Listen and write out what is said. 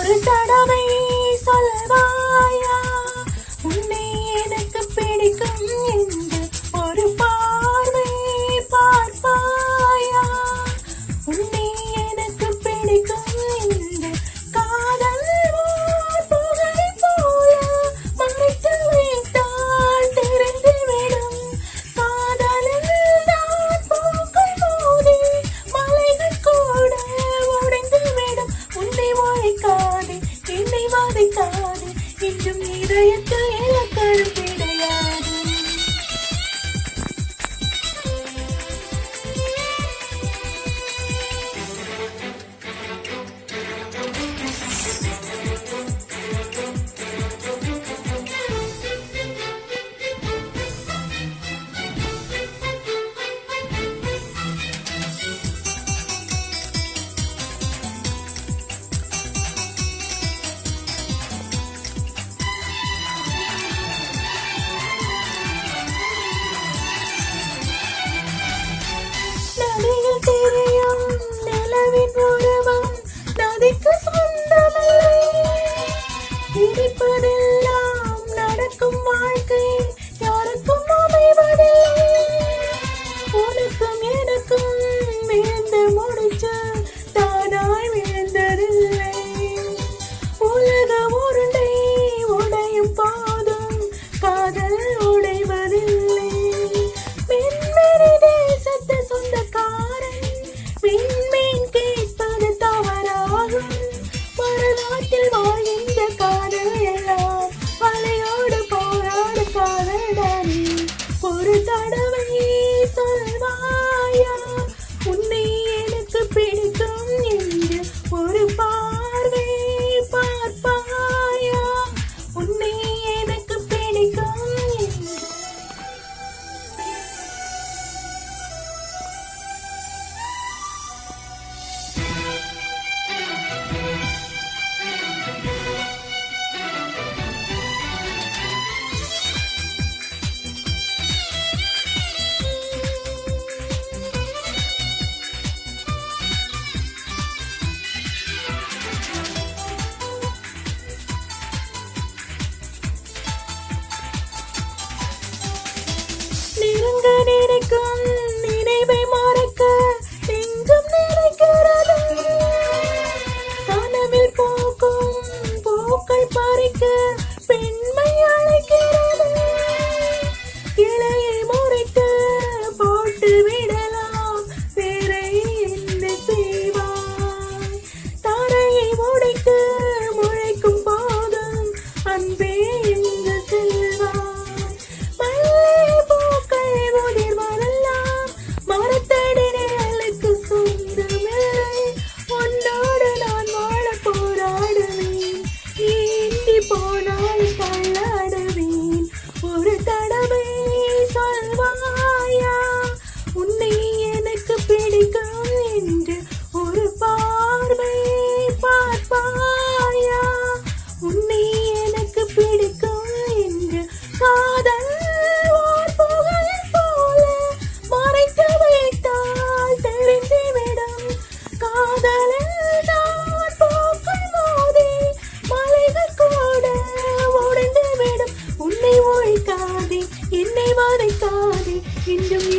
ஒரு தடவை சொல்வாயா உன்னை எனக்கு பிடிக்கும் என்று ஒரு பார்வை பார்ப்பாயா உன்னை எனக்கு பிடிக்கும் என்று காதல் புகழை போல மறைத்து வைத்தால் தெரிந்துவிடும் காதலில் தான் பூக்கள் மோதி மலைகள் கூட உடைந்துவிடும் உன்னை வாய்க்காதே என்னை வாதைக்காதே இன்றும் இதயத்தில் இலக்கணம் கிடையாது நதியில் தெரியும் நிலவின் உருவம் நதிக்கு சொந்தமில்லை இருப்பதெல்லாம் நடக்கும் வாழ்க்கை யாருக்கும் அமைவதில்லை உனக்கும் எனக்கும் விழுந்து முடிச்சு தானாய் விழுந்ததில்லை உலக உருண்டை உடையும் பாதம் காதல் உடைவதில்லை விண்வெளி தேசத்து சொந்தக்காரன் விண்மீன் கேட்பது தவறாகும் வரலாற்றில் வாழ்கின்ற காதல் எல்லாம் அலையோடு போராடு காதல்தானே ஒரு தடவை சொல்வாயா உன்னை எனக்கு பிடிக்கும் என்று ஒரு பார்வை பார்ப்பாயா உன்னை எனக்கு பிடிக்கும் என்று நெருங்க நினைக்கும் நினைவை மறக்க நெஞ்சம் நினைக்கிறது கனவில் போக்கும் பூக்கள் பறிக்க பெண்மை அழைக்கிறது இலையை முறைத்து போட்டு விடலாம் வேற என்ன செய்வாய் தரையை உடைக்க முளைக்கும் போதும் அன்பே எங்கு செல்வாய் மல்லிகை பூக்கள் உதிர்வதெல்லாம் மரத்தடி நிழலுக்கு சொந்தமில்லை உன்னோடு நான் வாழ போராடுவேன் நீ இன்றி போனால் தள்ளாடுவேன் ஒரு தடவை சொல்வாயா உன்னை எனக்கு பிடிக்கும் என்று ஒரு பார்வை பார்ப்பாயா உன்னை எனக்கு பிடிக்கும் என்று காதல் ஓர் புகழை போல மறைத்து வைத்தால் தெரிந்துவிடும் காதலில் தான் பூக்கள் மோதி மலைகள் கூட உடைந்துவிடும் உன்னை ஒழிக்காதே என்னை வதைக்காதே இன்னும்